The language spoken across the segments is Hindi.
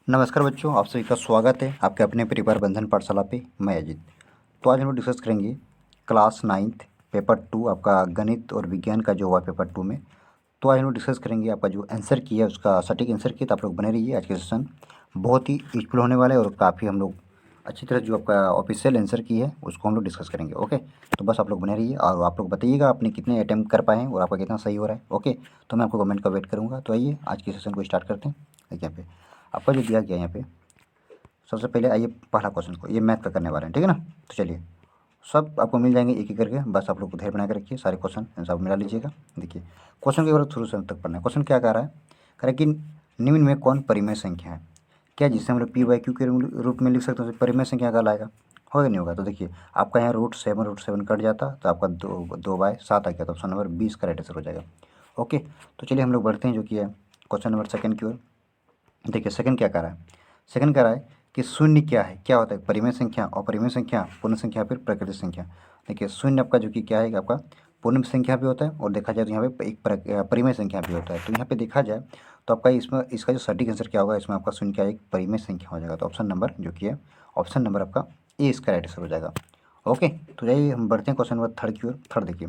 नमस्कार बच्चों, आप सभी का स्वागत है आपके अपने परिवार बंधन पाठशाला पे। मैं अजित। तो आज हम लोग डिस्कस करेंगे क्लास 9th पेपर 2 आपका गणित और विज्ञान का जो हुआ पेपर 2 में। तो आज हम लोग डिस्कस करेंगे आपका जो आंसर की है उसका सटीक आंसर की। तो आप लोग बने रहिए, आज के सेशन बहुत ही यूजफुल होने वाला है और काफ़ी हम लोग अच्छी तरह जो आपका ऑफिशियल आंसर की है उसको हम लोग डिस्कस करेंगे। ओके, तो बस आप लोग बने रहिए और आप लोग बताइएगा आपने कितने अटैम्प्ट कर पाए हैं और आपका कितना सही हो रहा है। ओके, तो मैं आपको कमेंट का वेट करूँगा। तो आइए आज के सेशन को स्टार्ट करते हैं। देखिए यहाँ पे आपका जो दिया गया यहाँ पे सबसे पहले आइए पहला क्वेश्चन को, ये मैथ का करने वाले हैं, ठीक है ना। तो चलिए सब आपको मिल जाएंगे एक एक करके, बस आप लोग को धैर्य बना के रखिए, सारे क्वेश्चन आंसर आप मिला लीजिएगा। देखिए क्वेश्चन के बारे शुरू से अंत तक पढ़ना है। क्वेश्चन क्या कह रहा है, कह रहा है कि निम्न में कौन परिमेय संख्या है, क्या जिससे हम लोग पी बाई क्यू के रूप में लिख सकते हैं, परिमेय संख्या का लाएगा, होगा नहीं होगा। तो देखिए आपका यहाँ रूट सेवन कट जाता तो आपका 2/7 आ गया, तो ऑप्शन नंबर 20 का राइट आंसर हो जाएगा। ओके, तो चलिए हम लोग बढ़ते हैं जो कि है क्वेश्चन नंबर सेकंड की ओर। देखिए सेकंड क्या कह रहा है, सेकंड कह रहा है कि शून्य क्या है, क्या होता है परिमेय संख्या, और परिमेय संख्या पूर्ण संख्या फिर प्राकृतिक संख्या। देखिए शून्य आपका जो कि क्या है आपका पूर्ण संख्या भी होता है और देखा जाए तो यहाँ पे एक परिमेय संख्या भी होता है। तो यहाँ पे देखा जाए तो आपका इसमें इसका जो सटीक आंसर क्या होगा, इसमें आपका शून्य क्या है एक परिमेय संख्या हो जाएगा। तो ऑप्शन नंबर जो कि है ऑप्शन नंबर आपका ए इसका राइट आंसर हो जाएगा। ओके, तो जाइए हम बढ़ते हैं क्वेश्चन नंबर थर्ड की ओर। थर्ड देखिए,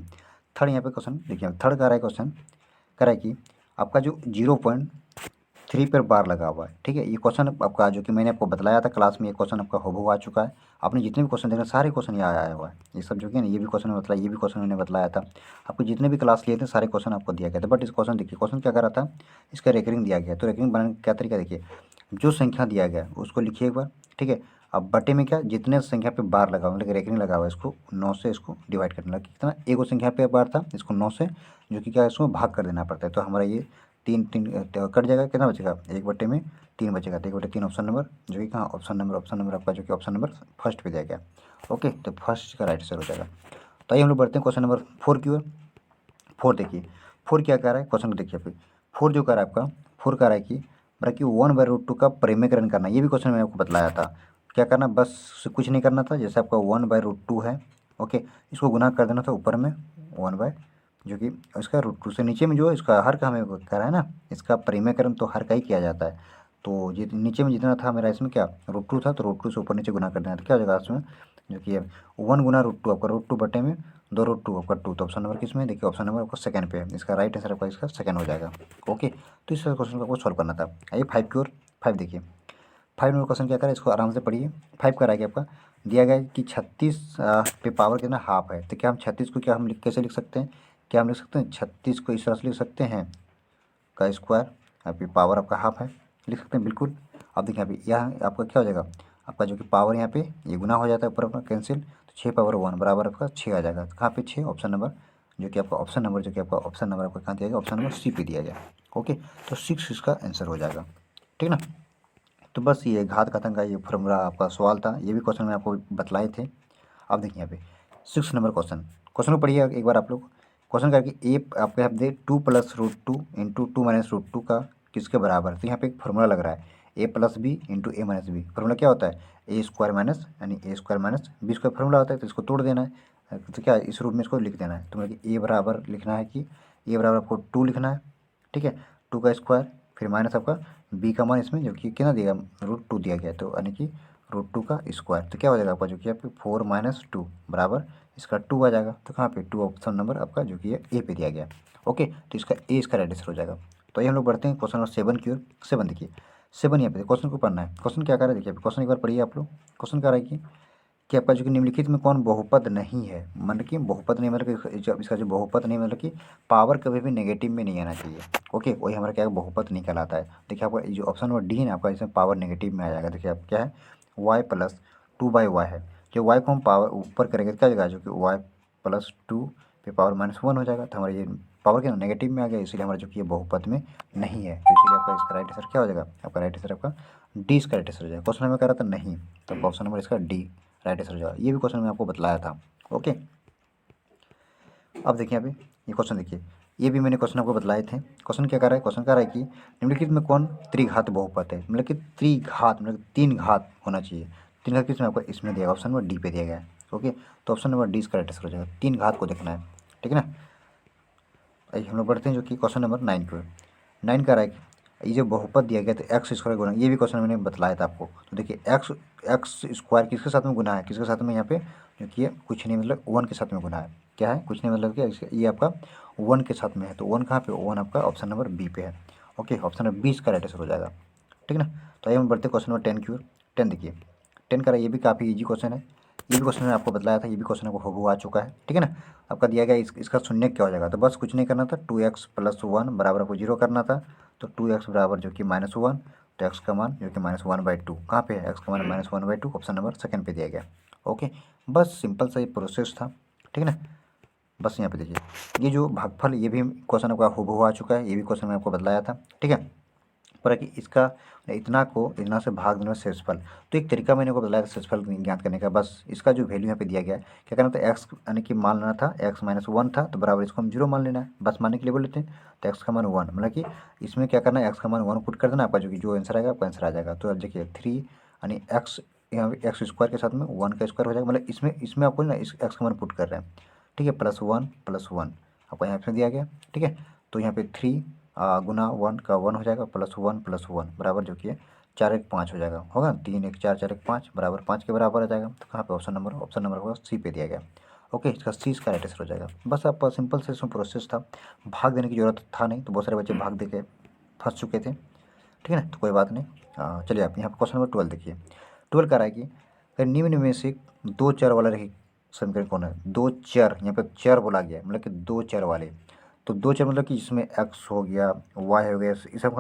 थर्ड यहाँ पे क्वेश्चन देखिए, थर्ड का रहा है क्वेश्चन, कह रहा है कि आपका जो 0.3 पर बार लगा हुआ है, ठीक है। ये क्वेश्चन आपका जो कि मैंने आपको बतलाया था क्लास में, ये क्वेश्चन आपका हो आ चुका है। आपने जितने भी क्वेश्चन देखे सारे क्वेश्चन यहाँ आया हुआ है, ये सब जो कि ना ये भी क्वेश्चन में बतलाया, ये भी क्वेश्चन मैंने बतलाया था आपको, जितने भी क्लास लिए थे सारे क्वेश्चन आपको दिया गया था। बट इस क्वेश्चन देखिए, क्वेश्चन क्या कर रहा था, इसका रेकरिंग दिया गया। तो रेकरिंग बनाने का क्या तरीका, देखिए जो संख्या दिया गया है उसको लिखिए एक बार, ठीक है। अब बटे में क्या, जितने संख्या पे बार लगा हुआ मतलब रेकरिंग लगा हुआ है, इसको 9 से इसको डिवाइड करने लगा, कितना एक संख्या पे बार था, इसको 9 से जो कि क्या है इसको भाग कर देना पड़ता है। तो हमारा ये तीन तीन कट जाएगा, कितना बचेगा 1/3 बचेगा। तो 1/3 ऑप्शन नंबर जो कि कहाँ ऑप्शन नंबर आपका जो कि ऑप्शन नंबर फर्स्ट पे जाएगा। ओके, तो फर्स्ट का राइट आंसर हो जाएगा। तो आइए हम लोग बढ़ते हैं क्वेश्चन नंबर 4 की ओर। 4 देखिए, 4 क्या कह रहा है क्वेश्चन को देखिए फिर। 4 जो कह रहा है आपका, 4 कह रहा है कि बड़ा कि 1/√2 का परिमेयकरण करना, ये भी क्वेश्चन मैंने आपको बतलाया था। क्या करना, बस कुछ नहीं करना था, जैसे आपका 1/√2 है, ओके, इसको गुना कर देना था ऊपर में 1 जो कि इसका √2 से नीचे में जो है इसका हर का हमें कह रहा है ना, इसका परिमेयकरण तो हर का ही किया जाता है। तो ये नीचे में जितना था मेरा इसमें क्या √2 था, तो √2 से ऊपर नीचे गुना कर देना था, क्या हो जाएगा इसमें जो कि 1 गुना √2 आपका √2 बटे में 2√2 आपका 2। तो ऑप्शन नंबर किस में, देखिए ऑप्शन नंबर आपका सेकंड पे है, इसका राइट आंसर आपका इसका सेकंड हो जाएगा। ओके, तो इस क्वेश्चन को आपको सॉल्व करना था। आइए 5 की ओर। 5 देखिए, 5 नंबर क्वेश्चन क्या करें, इसको आराम से पढ़िए। 5 का रहेगा आपका दिया गया है कि 36 पे पावर कितना हाफ है। तो क्या हम 36 को क्या हम कैसे लिख सकते हैं, क्या हम लिख सकते हैं 36 को इस तरह से लिख सकते हैं का स्क्वायर, यहाँ पे पावर आपका हाफ है, लिख सकते हैं बिल्कुल। अब देखिए यहाँ पे यहाँ आपका क्या हो जाएगा, आपका जो कि पावर यहाँ पे ये गुना हो जाता है ऊपर अपना कैंसिल, तो 6/1 बराबर आपका 6 आ जाएगा। तो कहाँ पे 6, ऑप्शन नंबर जो कि आपका ऑप्शन नंबर जो कि आपका ऑप्शन नंबर आपका कहाँ दिया गया, ऑप्शन नंबर सी पे दिया गया। ओके, तो 6 इसका आंसर हो जाएगा, ठीक ना। तो बस ये घात घातन का ये फॉर्मूला आपका सवाल था, ये भी क्वेश्चन मैं आपको बतलाए थे। अब देखिए यहाँ पे 6 नंबर क्वेश्चन, क्वेश्चन को पढ़िए एक बार आप लोग। क्वेश्चन करके ए आपके यहाँ दे 2+√2 × 2 - √2 का किसके बराबर है। तो यहाँ पे एक फॉर्मूला लग रहा है A+B × A-B। फॉर्मूला क्या होता है A² माइनस यानी A² माइनस B² फॉर्मूला होता है, तो इसको तोड़ देना है। तो क्या इस रूप में इसको लिख देना है। तो मतलब ए बराबर लिखना है कि ए बराबर आपको 2 लिखना है, ठीक है, 2 का स्क्वायर फिर माइनस आपका बी का मान इसमें जो कि कितना दिया √2 दिया गया, तो यानी कि √2 का स्क्वायर। तो क्या हो जाएगा आपका जो कि आपके 4 - 2 बराबर इसका 2 आ जाएगा। तो कहाँ पे 2 ऑप्शन नंबर आपका जो कि ए पे दिया गया। ओके, तो इसका ए इसका राइट आंसर हो जाएगा। तो ये हम लोग बढ़ते हैं क्वेश्चन नंबर 7 की ओर। 7 देखिए, 7 यहाँ पे क्वेश्चन को पढ़ना है। क्वेश्चन क्या कर रहा है देखिए, क्वेश्चन एक बार पढ़िए आप लोग। क्वेश्चन क्या रहा है कि आपका जो कि निम्नलिखित में कौन बहुपद नहीं है, मतलब कि बहुपद नहीं मतलब कि इसका जो बहुपद नहीं मतलब कि पावर कभी भी नेगेटिव में नहीं आना चाहिए। ओके, वही हमारा क्या है बहुपद नहीं कहलाता है। देखिए आपका जो ऑप्शन नंबर डी है ना आपका, इसमें पावर नेगेटिव में आ जाएगा। देखिए आप क्या है y+2/y है, जो y को हम पावर ऊपर करेंगे तो क्या जाएगा जो कि y+2 पे पावर -1 हो जाएगा। तो हमारा ये पावर क्या नेगेटिव में आ गया, इसीलिए हमारा जो कि ये बहुपद में नहीं है। तो इसीलिए आपका इसका राइट आंसर क्या हो जाएगा, आपका राइट आंसर आपका डी इसका राइट आंसर हो जाएगा। क्वेश्चन हमें कह रहा था नहीं, तो ऑप्शन नंबर इसका डी राइट आंसर हो जाएगा। ये भी क्वेश्चन मैं आपको बतलाया था। ओके, अब देखिए अभी ये क्वेश्चन देखिए, ये भी मैंने क्वेश्चन आपको बतलाए थे। क्वेश्चन क्या कर रहा है, क्वेश्चन कह रहा है कि निम्नलिखित में कौन त्रिघात बहुपद है, मतलब कि त्रिघात मतलब 3 घात होना चाहिए। 3 घात किसमें आपको इसमें दिया, ऑप्शन नंबर डी पे दिया गया है। ओके, तो ऑप्शन नंबर डी इसका राइट आंसर हो जाएगा। 3 घात को देखना है, ठीक है ना। आइए हम लोग बढ़ते हैं जो कि क्वेश्चन नंबर 9 पे। 9 कह रहा है ये जो बहुपद दिया गया था एक्स स्क्वायर गुना, ये भी क्वेश्चन मैंने बतलाया था आपको। तो देखिए एक्स एक्स स्क्वायर किसके साथ में गुना है, किसके साथ में यहाँ पे, जो कि कुछ नहीं मतलब 1 के साथ में गुना है। क्या है, कुछ नहीं मतलब कि ये आपका 1 के साथ में है। तो 1 कहाँ पे, 1 आपका ऑप्शन नंबर बी पे है। ओके, ऑप्शन नंबर 20 का राइट आंसर हो जाएगा। ठीक है ना। तो आइए हम बढ़ते क्वेश्चन नंबर 10 की ओर। 10 देखिए, 10 का ये भी काफ़ी ईजी क्वेश्चन है। ये भी क्वेश्चन मैंने आपको बताया था, ये भी क्वेश्चन आपको हो आ चुका है। ठीक है ना। आपका दिया गया इसका शून्य क्या हो जाएगा, तो बस कुछ नहीं करना था, 2x + 1 बराबर आपको 0 करना था। तो 2x बराबर जो कि -1, तो x का मान जो कि -1/2 कहाँ पे है, x का मान -1/2 ऑप्शन नंबर सेकंड पे दिया गया। ओके, बस सिंपल सा ये प्रोसेस था। ठीक है ना। बस यहाँ पे देखिए, ये जो भागफल, ये भी क्वेश्चन आपका हूबहू आ चुका है, ये भी क्वेश्चन मैं आपको बतलाया था। ठीक है, पर कि इसका इतना को इतना से भाग देना शेषफल, तो एक तरीका मैंने को बताया था शेषफल ज्ञात करने का। बस इसका जो वैल्यू यहाँ पे दिया गया है, क्या करना था, एक्स यानी कि मान लेना था x-1 था, तो बराबर इसको हम 0 मान लेना है, बस मानने के लिए बोले थे। तो एक्स का मान 1 मतलब कि इसमें क्या करना है, एक्स का मान 1 पुट कर देना, आपका जो आंसर आएगा आपका आंसर आ जाएगा। तो अब देखिए 3 यानी एक्स, यहाँ पे एक्स स्क्वायर के साथ में 1 का स्क्वायर हो जाएगा, मतलब इसमें आपको ना इस एक्स का मान पुट कर रहे हैं। ठीक है, +1 आपका यहाँ पे दिया गया। ठीक है, तो यहाँ पे 3 गुना 1 का 1 हो जाएगा, +1 बराबर जो कि 4 1 5 हो जाएगा, होगा 3 1 4 4 1 5 बराबर 5 के बराबर आ जाएगा। तो कहाँ पे ऑप्शन नंबर होगा सी पे दिया गया। ओके, इसका सी इसका राइट आंसर हो जाएगा। बस आप सिंपल से इसमें प्रोसेस था, भाग देने की जरूरत था नहीं, तो बहुत सारे बच्चे भाग दे के फंस चुके थे। ठीक है ना, तो कोई बात नहीं। चलिए आप यहाँ पे क्वेश्चन नंबर 12 देखिए। 12 कह रहा है कि अगर निम्न में से दो चर वाला रही समीकरण कौन है, दो चर, यहाँ पे चर बोला गया मतलब कि दो चर वाले। तो दो चर मतलब कि इसमें एक्स हो गया, वाई हो गया, ये सब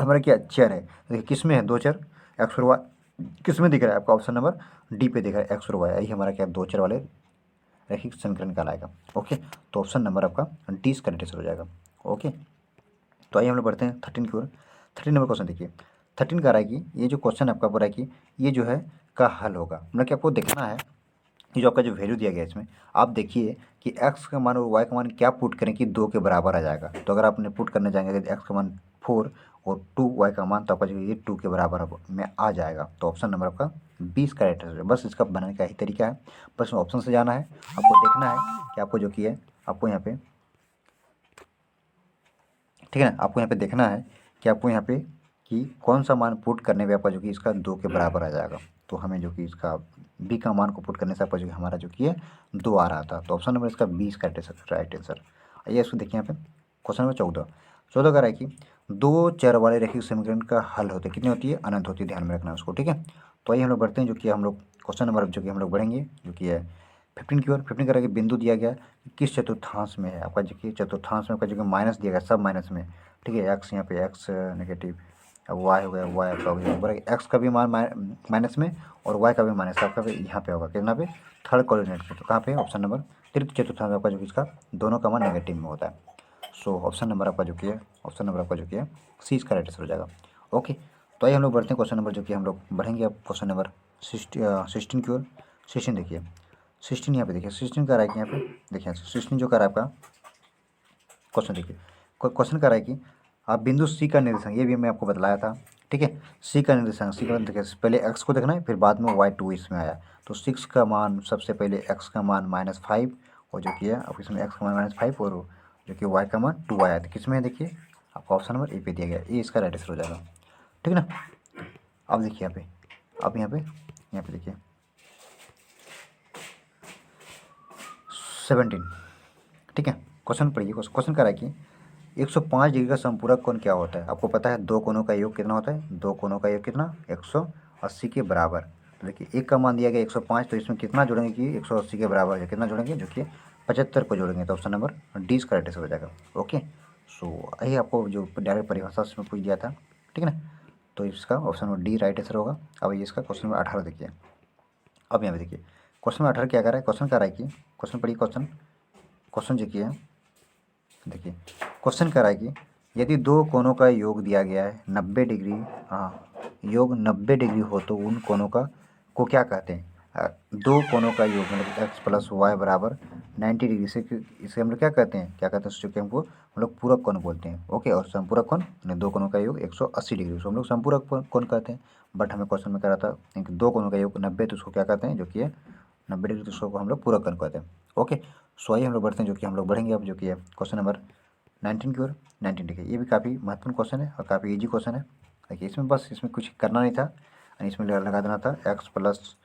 हमारा क्या चर है। देखिए किस में है दो चर, एक्स और वाई, किस में दिख रहा है आपका, ऑप्शन नंबर डी पे दिख रहा है, एक्स और वाई, यही हमारा क्या दो चर वाले रैखिक समीकरण कहलाएगा। ओके, तो ऑप्शन नंबर आपका डी इसका राइट आंसर हो जाएगा। ओके, तो आइए हम लोग बढ़ते हैं 13 की ओर। 13 नंबर क्वेश्चन देखिए। 13 कह रहा है कि ये जो क्वेश्चन आपका बोल रहा है कि ये जो है का हल होगा, मतलब कि आपको देखना है, ये जो आपका जो वैल्यू दिया गया है इसमें, आप देखिए कि x का मान और y का मान क्या पुट करें कि 2 के बराबर आ जाएगा। तो अगर आपने पुट करने जाएंगे तो x का मान 4 और 2 y का मान, तो आपका जो ये 2 के बराबर में आ जाएगा। तो ऑप्शन नंबर आपका 20 का राइट आंसर है। बस इसका बनाने का ही तरीका है, बस ऑप्शन से जाना है, आपको देखना है कि आपको जो कि है आपको यहाँ पे, ठीक है ना, आपको यहाँ पे देखना है कि आपको यहाँ पे कि कौन सा मान पुट करने पे आपका जो कि इसका 2 के बराबर आ जाएगा। तो हमें जो कि इसका बी का मान को पुट करने से आपका जो कि हमारा जो कि है 2 आ रहा था। तो ऑप्शन नंबर इसका 20 का राइट आंसर। आइए इसको देखिए यहाँ पे क्वेश्चन नंबर 14 का है कि दो चर वाले रैखिक समीकरण का हल होते कितनी होती है, अनंत होती है, ध्यान में रखना उसको। ठीक है, तो आइए हम लोग बढ़ते हैं, जो कि हम लोग क्वेश्चन नंबर जो कि हम लोग बढ़ेंगे जो कि है 15 की ओर। 15 का बिंदु दिया गया किस चतुर्थांश में है, आपका जो कि चतुर्थांश में आपका जो कि माइनस दिया गया, सब माइनस में। ठीक है, एक्स यहाँ पे एक्स नेगेटिव, अब वाई हो गया, वाई आपका हो गया, एक्स का भी मान माइनस में और वाई का भी माइनस आपका भी यहाँ पे होगा, कितना पे, थर्ड कोऑर्डिनेट पे। तो कहाँ पे ऑप्शन नंबर तृतीय चतुर्थांश आपका जो कि इसका दोनों का मान नेगेटिव में होता है। सो ऑप्शन नंबर आपका जो कि है, ऑप्शन नंबर आपका जो कि है सी इसका राइट आंसर हो जाएगा। ओके, तो आइए हम लोग बढ़ते हैं क्वेश्चन नंबर जो कि हम लोग बढ़ेंगे अब क्वेश्चन नंबर 16 की ओर। 16 देखिए, 16 यहाँ पे देखिए, 16 का रहा है कि यहाँ पे देखिए 16 जो कर रहा है आपका क्वेश्चन देखिए, क्वेश्चन कर रहा है कि आप बिंदु सी का निर्देशांक, ये भी मैं आपको बतलाया था। ठीक है, सी का निर्देशांक, सी का देखिए पहले एक्स को देखना है, फिर बाद में वाई 2 इसमें आया। तो 6 का मान सबसे पहले एक्स का मान -5 और जो कि है अब इसमें एक्स का मान -5 और जो कि वाई का मान 2 आया। तो किस में है देखिए, आपका ऑप्शन नंबर ए पे दिया गया, ए इसका राइट आंसर हो जाएगा। ठीक है ना। अब देखिए यहाँ पे, अब यहाँ पे देखिए 17। ठीक है, क्वेश्चन पढ़िए, क्वेश्चन कर रहा है कि 105 डिग्री का संपूरक कोण क्या होता है। आपको पता है दो कोणों का योग कितना होता है, दो कोणों का योग कितना, 180 के बराबर। तो देखिए एक का मान दिया गया 105, तो इसमें कितना जोड़ेंगे कि 180 के बराबर है, कितना जोड़ेंगे जो कि 75 को जोड़ेंगे। तो ऑप्शन नंबर डी इसका राइट आंसर हो जाएगा। ओके, सो यही आपको जो डायरेक्ट परिभाषा उसमें पूछ दिया था। ठीक है ना, तो इसका option number D right answer होगा। अब ये इसका क्वेश्चन नंबर 18 देखिए। अब यहाँ पे देखिए क्वेश्चन नंबर 18 क्या कर रहा है, क्वेश्चन कर रहा है कि क्वेश्चन पढ़िए, क्वेश्चन देखिए, देखिए क्वेश्चन कर रहा है कि यदि दो कोणों का योग दिया गया है 90 डिग्री, योग 90 डिग्री हो तो उन कोणों का को क्या कहते हैं। दो कोणों का योग मतलब एक्स प्लस वाई बराबर 90 डिग्री से, इसे हम लोग क्या कहते हैं, जो कि हमको हम लोग पूरक कोण बोलते हैं। ओके, और संपूरक कोण यानी दो कोणों का योग 180 डिग्री, उसको हम लोग संपूरक कोण कहते हैं। बट हमें क्वेश्चन में कह रहा था कि दो कोणों का योग 90, तो उसको क्या कहते हैं, जो कि है 90 डिग्री, तो उसको हम लोग पूरक कोण कहते हैं। ओके, सो आइए हम लोग बढ़ते हैं, जो कि हम लोग बढ़ेंगे अब जो कि है क्वेश्चन नंबर 19 की ओर 19 देखिए, ये भी काफ़ी महत्वपूर्ण क्वेश्चन है और काफ़ी इजी क्वेश्चन है। देखिए इसमें बस इसमें कुछ करना नहीं था, यानी इसमें लगा देना था एक्स प्लस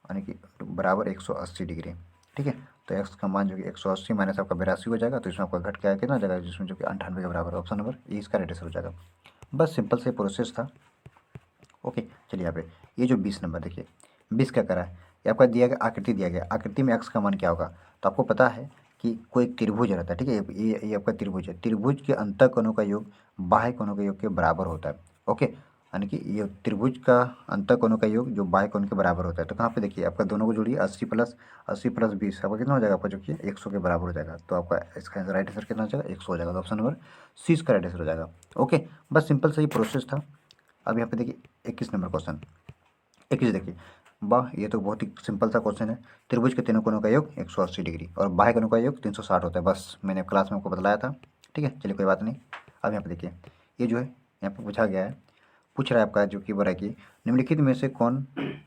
यानी कि बराबर 180 डिग्री। ठीक है, तो एक्स का मान जो कि 180 माइनस आपका 82 हो जाएगा, तो इसमें आपका घट के आया कितना हो जाएगा, जिसमें जो कि 98 के बराबर। ऑप्शन नंबर ए इसका राइट आंसर हो जाएगा। बस सिंपल से प्रोसेस था। ओके, चलिए यहाँ पे ये जो 20 नंबर देखिए, 20 क्या करा है, ये आपका दिया गया आकृति दिया गया, आकृति में एक्स का मान क्या होगा, तो आपको पता है कि कोई त्रिभुज रहता है। ठीक है, ये आपका त्रिभुज है, त्रिभुज के अंतः कोणों का योग बाह्य कोणों के योग के बराबर होता है। ओके, यानी कि ये त्रिभुज का अंतः कोणों का योग जो बाह्य कोण के बराबर होता है। तो कहाँ पे देखिए आपका दोनों को जोड़िए, 80 प्लस 20 आपका कितना हो जाएगा, आपका जो कि 100 के बराबर हो जाएगा। तो आपका इसका आंसर राइट आंसर कितना हो जाएगा, 100 हो जाएगा। तो ऑप्शन नंबर सी इसका राइट आंसर हो जाएगा। ओके, बस सिंपल सा ही प्रोसेस था। अब यहाँ पे देखिए 21 नंबर क्वेश्चन, 21 देखिए, वाह ये तो बहुत ही सिंपल सा क्वेश्चन है। त्रिभुज के तीनों कोणों का योग 180 डिग्री और बाह्य कोणों का योग 360 होता है। बस मैंने क्लास में आपको बतलाया था। ठीक है, चलिए कोई बात नहीं। अब यहाँ पे देखिए, ये जो है यहाँ पे पूछा गया है, पूछ रहा है आपका जो कि बोला कि निम्नलिखित में से कौन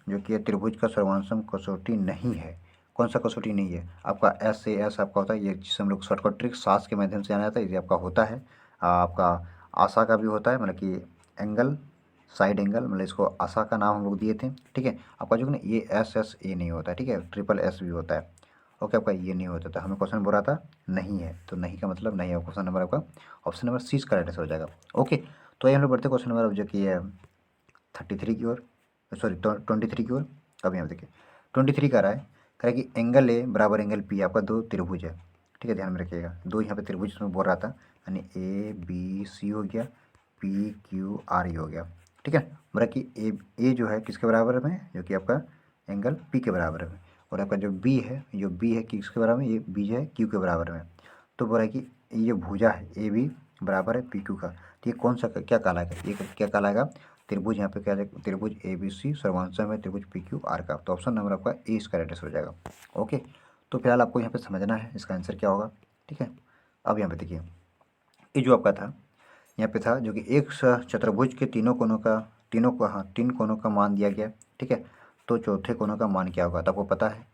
जो कि त्रिभुज का सर्वांशम कसौटी नहीं है, कौन सा कसौटी नहीं है। आपका एस से एस आपका होता है, ये जिससे हम लोग शॉर्टकट ट्रिक सास के माध्यम से जाना जाता है, ये आपका होता है। आपका आशा का भी होता है, मतलब कि एंगल, साइड एंगल, मतलब इसको आशा का नाम हम लोग दिए थे। ठीक है, आपका जो कि ना ये एस एस ए नहीं होता है। ठीक है, ट्रिपल एस भी होता है। ओके, आपका ये नहीं होता था, हमें क्वेश्चन बोल रहा था नहीं है, तो नहीं का मतलब नहीं है। क्वेश्चन नंबर आपका ऑप्शन नंबर सी का राइट आंसर हो जाएगा। ओके, तो ये हम लोग बढ़ते क्वेश्चन नंबर अब जो कि है 33 की ओर, सॉरी 23 की ओर। अब यहाँ देखिए 23 का रहा है, कह रहा है कि एंगल ए बराबर एंगल पी, आपका दो त्रिभुज है। ठीक है, ध्यान में रखिएगा, दो यहाँ पे त्रिभुज इसमें बोल रहा था, यानी ए बी सी हो गया, पी क्यू आर ई हो गया। ठीक है, बोला कि ए जो है किसके बराबर में, जो कि आपका एंगल पी के बराबर में, और आपका जो बी है, किसके बराबर में, ये बी जो है क्यू के बराबर में। तो बोला कि ये भुजा है ए बी बराबर है पी क्यू का, तो ये कौन सा क्या कहलाएगा, ये क्या कहलाएगा, त्रिभुज। यहाँ पे क्या है, त्रिभुज ए बी सी सर्वांशम है त्रिभुज पी क्यू आर का। तो ऑप्शन नंबर आपका ए इसका राइट आंसर हो जाएगा। ओके, तो फिलहाल आपको यहाँ पे समझना है इसका आंसर क्या होगा। ठीक है, अब यहाँ पे देखिए, ये जो आपका था, यहाँ पे था जो कि एक चतुर्भुज के तीन कोनों का मान दिया गया। ठीक है, तो चौथे कोनों का मान क्या होगा, तो आपको पता है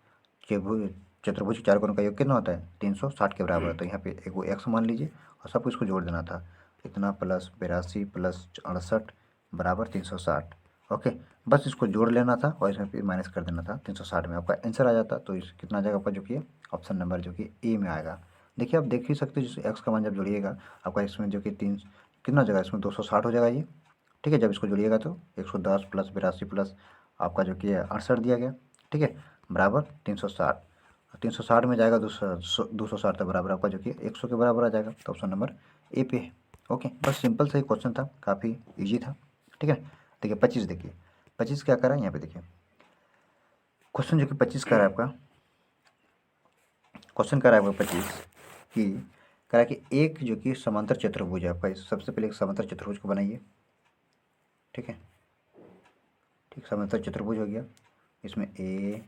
चतुर्भुज के चार कोनों का योग कितना होता है, 360 के बराबर है। तो यहाँ पे एक वो एक्स मान लीजिए और सब कुछ को जोड़ देना था, इतना प्लस 82 प्लस 68 बराबर 360। ओके, बस इसको जोड़ लेना था और इसमें फिर माइनस कर देना था 360 में, आपका आंसर आ जाता। तो इस कितना आ जाएगा आपका, जो कि ऑप्शन नंबर जो कि ए में आएगा। देखिए आप देख ही सकते हो, जिस एक्स का मान जब जोड़िएगा आपका इसमें जो कि तीन कितना हो जाएगा, इसमें 260 हो जाएगा ये। ठीक है, जब इसको जोड़िएगा तो 110 प्लस 82 प्लस आपका जो कि 68 दिया गया। ठीक है, बराबर 360, 360 में जाएगा 260 तक बराबर आपका जो कि 100 के बराबर आ जाएगा। तो ऑप्शन नंबर ए पे है। ओके, बस सिंपल सा ही क्वेश्चन था, काफ़ी इजी था। ठीक है, देखिए 25 देखिए, 25 क्या कर रहा है यहाँ पे देखिए, क्वेश्चन जो कि 25 कर रहा है आपका, क्वेश्चन कर रहा है आपका 25 कि कह रहा है कि एक जो कि समांतर चतुर्भुज है आपका, सबसे पहले एक समांतर चतुर्भुज को बनाइए। ठीक है, ठीक, समांतर चतुर्भुज हो गया, इसमें ए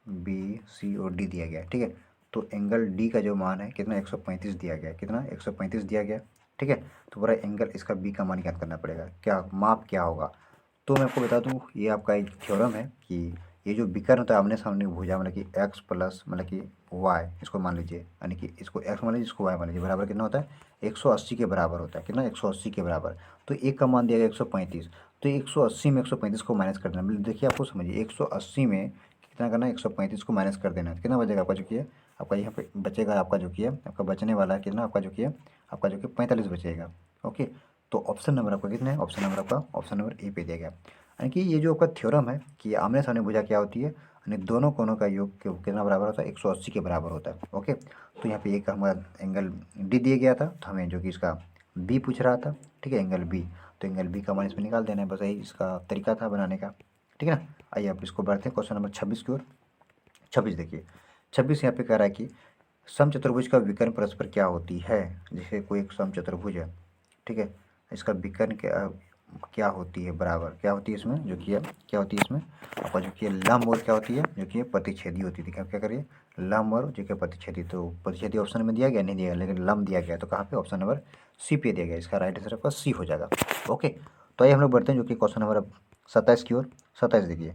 बी सी और डी दिया गया है। ठीक है, तो एंगल डी का जो मान है कितना, 135 दिया गया है, कितना 135 दिया गया। ठीक है, तो पूरा एंगल इसका बी का मान ज्ञात करना पड़ेगा, क्या माप क्या होगा। तो मैं आपको बता दूं, ये आपका एक थ्योरम है कि ये जो विकर्ण होता है आमने सामने भुजा, मतलब कि एक्स प्लस मतलब कि वाई, इसको मान लीजिए, यानी कि इसको एक्स मान लीजिए, इसको वाई मान लीजिए, बराबर कितना होता है, 180 के बराबर होता है। कितना, 180 के बराबर। तो एक का मान दिया गया 135, तो 180 में 135 को माइनस कर देना। मतलब देखिए आपको समझिए, 180 में कितना करना है, 135 को माइनस कर देना है, कितना बचेगा आपका जो कि है, आपका यहाँ पे बचेगा आपका जो कि है, आपका बचने वाला है कितना, आपका जो कि है, आपका जो कि 45 बचेगा। ओके, तो ऑप्शन नंबर आपका कितना है, ऑप्शन नंबर आपका ऑप्शन नंबर ए पे दिया गया। यानी कि ये जो आपका थ्योरम है कि आमने सामने भुजा क्या होती है, यानी दोनों कोनों का योग कितना बराबर होता है, 180 के बराबर होता है। ओके, तो यहाँ पे एक हमारा एंगल डी दिया गया था, तो हमें जो कि इसका बी पूछ रहा था। ठीक है, एंगल बी, तो एंगल बी का मान इसमें निकाल देना है, बस यही इसका तरीका था बनाने का। ठीक है ना, आइए आप इसको बढ़ते हैं क्वेश्चन नंबर 26 की ओर। 26 देखिए, 26 यहाँ पे कह रहा है कि समचतुर्भुज का विकर्ण परस्पर क्या होती है। जैसे कोई एक समचतुर्भुज है, ठीक है, इसका विकर्ण क्या होती है, बराबर क्या होती है इसमें, जो कि क्या होती है इसमें आपका जो कि लंब, और क्या होती है जो कि प्रतिच्छेदी होती है। क्या करिए, लंब और जो कि प्रतिच्छेदी, तो प्रतिच्छेदी ऑप्शन में दिया गया नहीं, दिया गया, लेकिन लंब दिया गया, तो कहाँ पे, ऑप्शन नंबर सी पे दिया गया, इसका राइट आंसर आपका सी हो जाएगा। ओके, तो आइए हम लोग बढ़ते हैं जो कि क्वेश्चन नंबर 27 की ओर। 27 देखिए,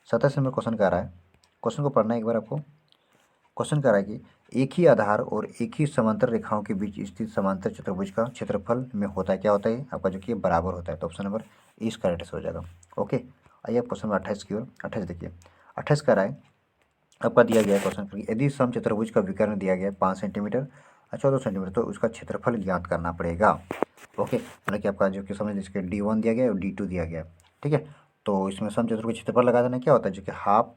27 नंबर क्वेश्चन का आ रहा है, क्वेश्चन को पढ़ना है एक बार आपको। क्वेश्चन कह रहा है कि एक ही आधार और एक ही समांतर रेखाओं के बीच स्थित समांतर चतुर्भुज का क्षेत्रफल में होता है, क्या होता है आपका जो कि बराबर होता है। तो ऑप्शन नंबर ए इसका राइट आंसर हो जाएगा। ओके, आइए आप क्वेश्चन नंबर 28 की ओर। 28 देखिए, 28 कह रहा है आपका दिया गया है क्वेश्चन, यदि समचतुर्भुज का विकर्ण दिया गया है 5 सेंटीमीटर और 14 सेंटीमीटर, तो उसका क्षेत्रफल ज्ञात करना पड़ेगा। ओके, मतलब कि आपका जो कि समझ लीजिए D1 दिया गया है और D2 दिया गया है, ठीक है। तो इसमें समचतुर्भुज क्षेत्रफल लगा देना, क्या होता है जो कि हाफ,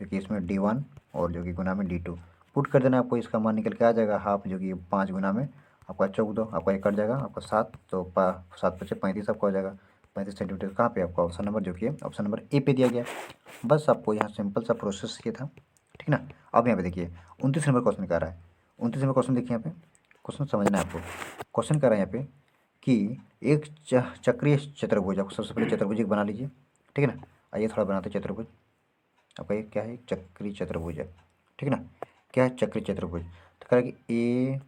जो कि इसमें D1 और जो कि गुना में D2 पुट कर देना, आपको इसका मान निकल के आ जाएगा हाफ, जो कि 5 गुना में आपका 14, आपका एक कट जाएगा आपका 7, तो 7 पचे 35 आपका हो जाएगा 35 सेंटीमीटर। कहाँ पे आपका ऑप्शन नंबर जो कि ऑप्शन नंबर ए पे दिया गया। बस आपको यहाँ सिंपल सा प्रोसेस ये था, ठीक ना। अब यहाँ पे देखिए 29 नंबर क्वेश्चन कर रहा है। 29 नंबर क्वेश्चन देखिए, यहाँ पे क्वेश्चन समझना है आपको। क्वेश्चन कर रहा है यहाँ पे कि एक चक्रीय चतुर्भुज, आपको सबसे पहले चतुर्भुज एक बना लीजिए, ठीक है ना। आइए थोड़ा बनाते हैं चतुर्भुज। आपका ये क्या है, चक्रीय चतुर्भुज है, ठीक है ना। क्या है, चक्रीय चतुर्भुज। तो कह रहा है कि ए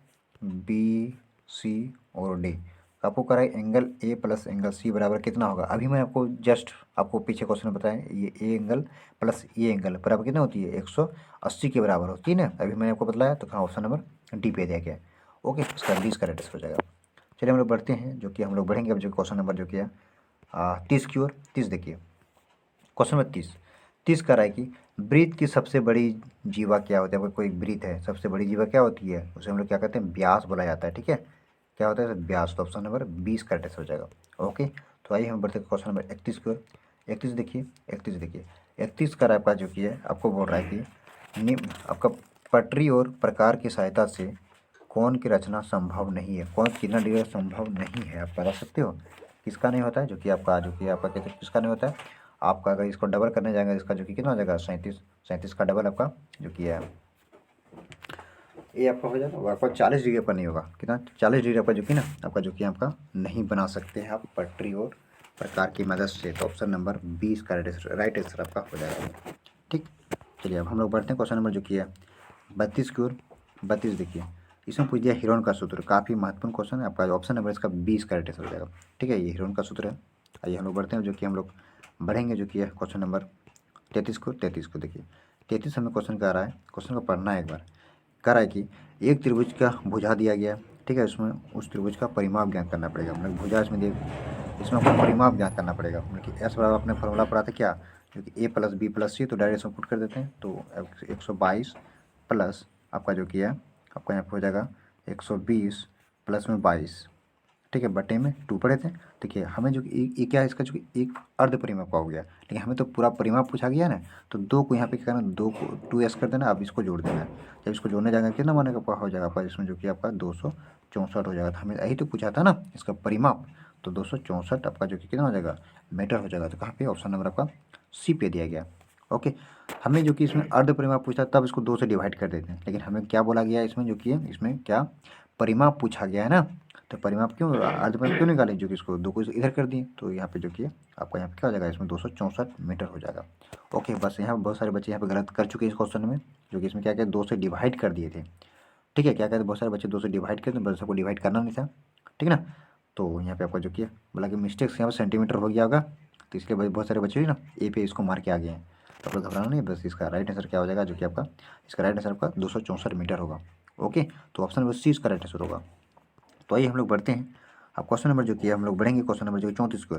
बी सी और डी, आपको कह रहा है angle A plus angle C बराबर कितना होगा। अभी मैं आपको जस्ट आपको पीछे क्वेश्चन बताया, ये ए एंगल प्लस ये एंगल बराबर कितना होती है, 180 के बराबर होती है ना। अभी मैंने आपको बताया, तो कहाँ ऑप्शन नंबर डी पे दिया गया। ओके, इसका 20 का राइट हो जाएगा। चलिए हम लोग बढ़ते हैं, जो कि हम लोग बढ़ेंगे अब जो क्वेश्चन नंबर जो कि है 30 की ओर। 30 देखिए, क्वेश्चन नंबर 30 कह रहा है कि ब्रीथ की सबसे बड़ी जीवा क्या होती है। अगर कोई ब्रीथ है, सबसे बड़ी जीवा क्या होती है, उसे हम लोग क्या कहते हैं, व्यास बोला जाता है, ठीक है। क्या होता है व्यास। तो ऑप्शन नंबर 20 का राइट हो जाएगा। ओके, तो आइए हम बढ़ते हैं क्वेश्चन नंबर 31 की ओर। 31 देखिए, 31 देखिए, 31 का आपका जो कि है आपको बोल रहा है कि निम्न आपका पटरी और प्रकार की सहायता से कौन की रचना संभव नहीं है। कौन कितना डिग्री संभव नहीं है, आप बता सकते हो किसका नहीं होता है, जो कि आपका कहते हैं किसका नहीं होता है। आपका अगर इसको डबल करने जाएगा, इसका जो कि कितना हो जाएगा 37, 37 का डबल आपका जो कि है ये आपका हो जाएगा, वो आपका 40 डिग्री आपका नहीं होगा। कितना 40 डिग्री आपका जो कि ना आपका जो कि आपका नहीं बना सकते हैं आप पटरी और प्रकार की मदद से। तो ऑप्शन नंबर 20 का राइट आंसर आपका हो जाएगा। ठीक, चलिए अब हम लोग बढ़ते हैं क्वेश्चन नंबर जो कि है 32 की ओर। 32 देखिए, इसमें पूछ दिया हिरोन का सूत्र, काफ़ी महत्वपूर्ण क्वेश्चन है आपका। ऑप्शन नंबर इसका 20 का राइट आंसर हो जाएगा। ठीक है, ये हिरोन का सूत्र है। आइए हम लोग बढ़ते हैं, जो कि हम लोग बढ़ेंगे जो कि है क्वेश्चन नंबर 33 को। 33 को देखिए, 33 हमें क्वेश्चन का आ रहा है, क्वेश्चन को पढ़ना है एक बार। कह रहा है कि एक त्रिभुज का भुजा दिया गया है, ठीक है। इसमें उस त्रिभुज का परिमाप ज्ञात करना पड़ेगा। मतलब भुजा इसमें इसमें आपको परिमाप ज्ञात करना पड़ेगा। मतलब कि एस बराबर अपने फॉर्मूला पढ़ा था क्या, जो कि ए प्लस बी प्लस सी, तो डायरेक्ट इसमें पुट कर देते हैं। तो 122 प्लस आपका जो कि है आपका यहाँ पे हो जाएगा 120 प्लस में 22, ठीक है, बटे में 2 पढ़े थे। देखिए हमें जो ये क्या है, इसका जो एक अर्ध परिमाप का हो गया, लेकिन हमें तो पूरा परिमाप पूछा गया ना। तो 2 को यहाँ पे क्या करना, 2 को 2s कर देना, अब इसको जोड़ देना है। जब इसको जोड़ने जाएगा कितना माने का हो जाएगा आपका, इसमें जो कि आपका 264 हो जाएगा। तो हमें यही तो पूछा था ना इसका परिमाप। तो 264 आपका जो कि कितना हो जाएगा, मीटर हो जाएगा। तो कहाँ पे ऑप्शन नंबर आपका सी पे दिया गया। ओके, हमें जो कि इसमें अर्ध परिमाप पूछा तब इसको 2 से डिवाइड कर देते हैं, लेकिन हमें क्या बोला गया है इसमें, जो कि इसमें क्या परिमाप पूछा गया है ना। तो परिमाप क्यों अर्ध परिमाप क्यों निकालें, जो कि इसको 2 को इधर कर दिए। तो यहाँ पे जो कि आपका यहाँ पे क्या हो जाएगा, इसमें 264 मीटर हो जाएगा। ओके, बस यहाँ बहुत सारे बच्चे यहाँ पे गलत कर चुके हैं इस क्वेश्चन में, जो कि इसमें क्या क्या 2 से डिवाइड कर दिए थे। ठीक है, क्या कहते हैं बहुत सारे बच्चे 2 से डिवाइड करते हैं, बस सबको डिवाइड करना नहीं था, ठीक है ना। तो यहाँ पे आपका जो कि बोला कि मिस्टेक यहाँ पर सेंटीमीटर हो गया होगा, तो इसलिए बहुत सारे बच्चे ना ए पे इसको मार के आ गए हैं। तो आप लोग घबराना नहीं, बस इसका राइट आंसर क्या हो जाएगा, जो कि आपका इसका राइट आंसर आपका 264 मीटर होगा। ओके, तो ऑप्शन नंबर सी इसका राइट आंसर होगा। तो आइए हम लोग बढ़ते हैं, अब क्वेश्चन नंबर जो कि हम लोग बढ़ेंगे क्वेश्चन नंबर जो 34 को।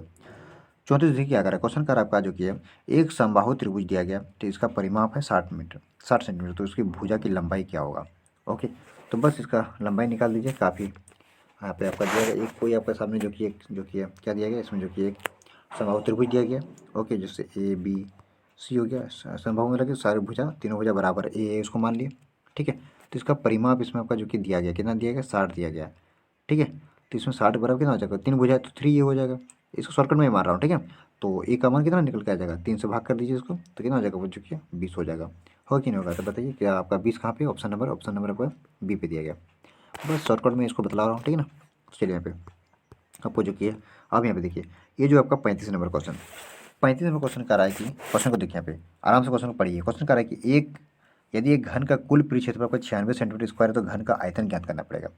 34 देखिए क्या कर रहा है, क्वेश्चन कर आपका जो कि है एक समबाहु त्रिभुज दिया गया, तो इसका परिमाप है 60 मीटर 60 सेंटीमीटर। तो इसकी भुजा की लंबाई क्या होगा। ओके, तो बस इसका लंबाई निकाल दीजिए। काफ़ी यहाँ पे आपका दिया गया एक कोई आपके सामने जो कि एक जो कि है क्या दिया गया, इसमें जो कि एक समबाहु त्रिभुज दिया गया। ओके, जिससे ए बी सी हो गया, समबाहु में लगे सारे भुजा, तीनों भुजा बराबर ए इसको मान लिए, ठीक है। तो इसका परिमाप इसमें आपका जो कि दिया गया, कितना दिया गया, 60 दिया गया, ठीक है। तो इसमें 60 बराबर कितना हो जाएगा, 3 भुजा है तो 3 ये हो जाएगा। इसको शॉर्टकट में ही मार रहा हूँ, ठीक है। तो ए का मान कितना निकल के आ जाएगा, 3 से भाग कर दीजिए इसको, तो कितना हो जाएगा, वो जो कि 20 हो जाएगा। हो कि नहीं होगा, तो बताइए क्या आपका 20 कहाँ पे, ऑप्शन नंबर आपका बी पे दिया गया। बस शॉर्टकट में इसको बतला रहा हूँ, ठीक है ना। चलिए यहाँ पे आपको जो कि है, अब यहाँ पे देखिए ये जो आपका 35 नंबर क्वेश्चन, 35 नंबर क्वेश्चन कर रहा है कि क्वेश्चन को देखिए यहाँ पे आराम से क्वेश्चन को पढ़िए। क्वेश्चन कर रहा है कि यदि एक घन का कुल परिक्षेत्रफल आपका 96 सेंटीमीटर स्क्वायर है, तो घन का आयतन ज्ञात करना पड़ेगा।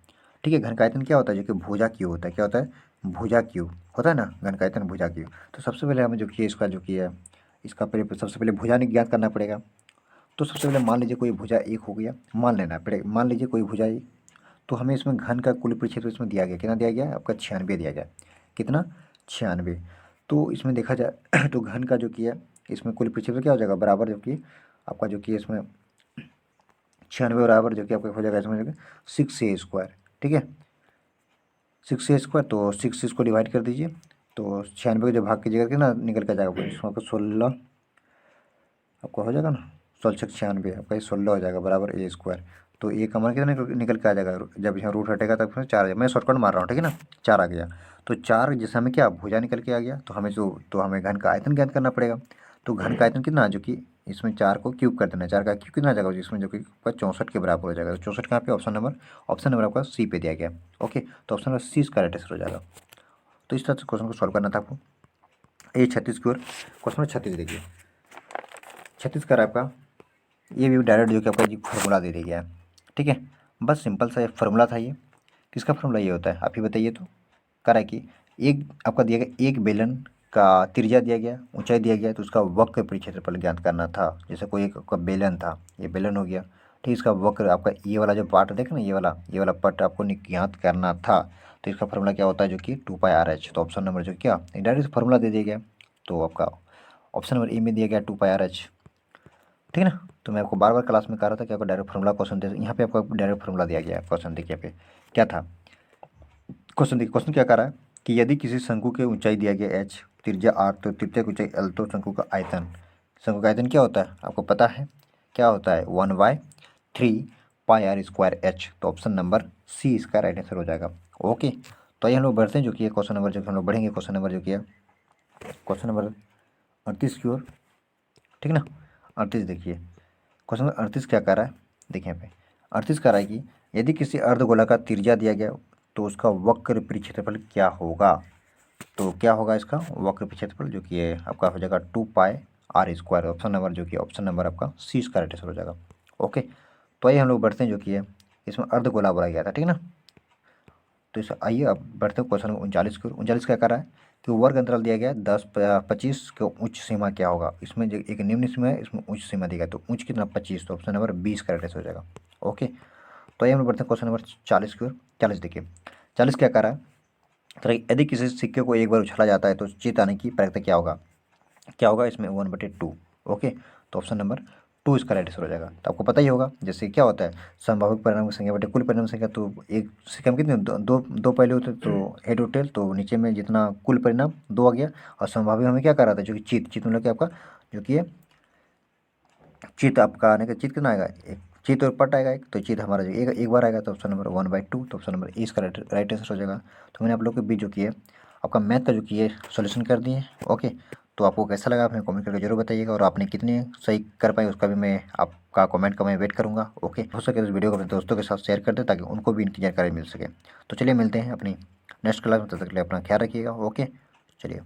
ठीक है, घन का आयतन क्या होता है, जो कि भुजा क्यू होता है। क्या होता है, भुजा क्यू होता है ना, घन का आयतन भुजा क्यू। तो सबसे पहले हमें जो कि इसका जो कि है इसका पहले सबसे पहले भुजा ज्ञात करना पड़ेगा। तो सबसे पहले मान लीजिए कोई भुजा एक हो गया, मान लेना पड़ेगा, मान लीजिए कोई भुजा एक, तो हमें इसमें घन का कुल परिक्षेत्र इसमें दिया गया, कितना दिया गया आपका 96 दिया गया, कितना 96। तो इसमें देखा जाए तो घन का जो किया इसमें कुल परिक्षेत्र क्या हो जाएगा बराबर, जो कि आपका जो कि इसमें 96 बराबर जो कि आपका हो जाएगा इसमें जो कि 6a², ठीक है 6a²। तो 6 इसको डिवाइड कर दीजिए, तो 96 को जब भाग कीजिएगा कितना निकल के जाएगा, इसमें आपका 16 आपका हो जाएगा ना, 16×96 आपका ये 16 हो जाएगा बराबर a²। तो ए का मान कितना निकल के आ जाएगा, जब यहाँ रूट हटेगा तब फिर 4 आ जाएगा, मैं शॉर्टकट मार रहा हूँ, ठीक है ना, 4 आ गया। तो 4 जैसे हमें क्या भुजा निकल के आ गया, तो हमें हमें घन का आयतन ज्ञात करना पड़ेगा। तो घन का आयतन कितना, जो कि इसमें 4 को क्यूब कर देना है, 4 का क्यूब कितना आ जाएगा जिसमें जो कि 64 के बराबर हो जाएगा। तो 64 कहाँ पे, ऑप्शन नंबर आपका सी पे दिया गया। ओके, तो ऑप्शन नंबर सी इसका राइट आंसर हो जाएगा। तो इस तरह से क्वेश्चन को सॉल्व करना था आपको। ये 36 की ओर क्वेश्चन नंबर 36 देखिए, 36 का आपका ये भी डायरेक्ट जो कि आपका फार्मूला दे दिया गया है, ठीक है, बस सिंपल सा फार्मूला था ये। किसका फार्मूला ये होता है आप ही बताइए। तो कह रहा है कि एक आपका दिया गया, एक बेलन का त्रिज्या दिया गया, ऊंचाई दिया गया, तो उसका वक्र परिक्षेत्रफल ज्ञात करना था। जैसे कोई एक आपका बेलन था, ये बेलन हो गया, ठीक, इसका वक्र आपका ये वाला जो पार्ट देखा ना, ये वाला पार्ट आपको ज्ञात करना था। तो इसका फार्मूला क्या होता है, जो कि 2πr/h। तो ऑप्शन नंबर जो क्या डायरेक्ट फार्मूला दे दिया गया, तो आपका ऑप्शन नंबर ए में दिया गया 2πr/h, ठीक है ना। तो मैं आपको बार बार क्लास में कह रहा था कि आपको डायरेक्ट फार्मूला क्वेश्चन दे, यहाँ पे आपको डायरेक्ट फार्मूला दिया गया है। क्वेश्चन देखिए पे क्या था, क्वेश्चन देखिए, क्वेश्चन क्या कर रहा है कि यदि किसी शंकु की ऊंचाई दिया गया h, त्रिज्या r, तो त्रिज्या की ऊंचाई l, तो शंकु का आयतन क्या होता है आपको पता है, क्या होता है 1/3πr²h। तो ऑप्शन नंबर सी इसका राइट आंसर हो जाएगा। ओके, तो आइए हम लोग बढ़ते हैं, जो कि ये क्वेश्चन नंबर जो कि हम लोग बढ़ेंगे, क्वेश्चन नंबर जो कि है क्वेश्चन नंबर 38 की ओर, ठीक ना। 38 देखिए, क्वेश्चन नंबर 38 क्या कर रहा है, देखिए यहाँ पे 38 कर रहा है कि यदि किसी अर्धगोला का त्रिज्या दिया गया, तो उसका वक्र परिक्षेत्रफल क्या होगा। तो क्या होगा इसका वक्र परिक्षेत्रफल, जो कि ये आपका हो जाएगा 2πr²। ऑप्शन नंबर जो कि ऑप्शन नंबर आपका सी इसका राइट आंसर हो जाएगा। ओके, तो आइए हम लोग बढ़ते हैं, जो कि है इसमें अर्धगोला बोला गया था, ठीक है ना। तो इस आइए अब बढ़ते हैं क्वेश्चन 39 को। 39 क्या कर रहा है कि वर्ग अंतराल दिया गया 10-25 का उच्च सीमा क्या होगा। इसमें जो एक निम्न सीमा है, इसमें उच्च सीमा दिया गया, तो उच्च कितना 25, तो ऑप्शन नंबर 20 का राइट आंसर हो जाएगा। ओके, तो आइए हम लोग बढ़ते हैं क्वेश्चन नंबर 40 की ओर। 40 देखिए, 40 क्या कर रहा है, तो यदि किसी सिक्के को एक बार उछाला जाता है तो चित आने की प्रायिकता क्या होगा, इसमें 1/2। ओके, तो ऑप्शन नंबर 2 इसका राइट आंसर हो जाएगा। तो आपको पता ही होगा जैसे क्या होता है संभाविक परिणाम की संख्या बटे कुल परिणाम की संख्या, तो एक सिक्के में कितने दो पहलू होते हैं, तो हेड और टेल, तो नीचे में जितना कुल परिणाम 2 आ गया, और संभाविक हमें क्या कर रहा था, जो कि चित मतलब कि आपका जो कि चित आपका आने का चित कितना आएगा, एक चित और पट आएगा एक, तो चित हमारा जो एक बार आएगा, तो ऑप्शन नंबर 1/2। तो ऑप्शन नंबर ए इसका राइट आंसर हो जाएगा। तो मैंने आप लोग के बीच जो कि है आपका मैथ का जो कि है सोल्यूशन कर दिए। ओके, तो आपको कैसा लगा आपने कमेंट करके जरूर बताइएगा, और आपने कितने सही कर पाए उसका भी मैं आपका कमेंट का मैं वेट करूँगा। ओके, हो सके तो इस वीडियो को अपने दोस्तों के साथ शेयर कर दें, ताकि उनको भी इनकी जानकारी मिल सके। तो चलिए मिलते हैं अपनी नेक्स्ट क्लास में, तब तक के लिए अपना ख्याल रखिएगा। ओके, चलिए।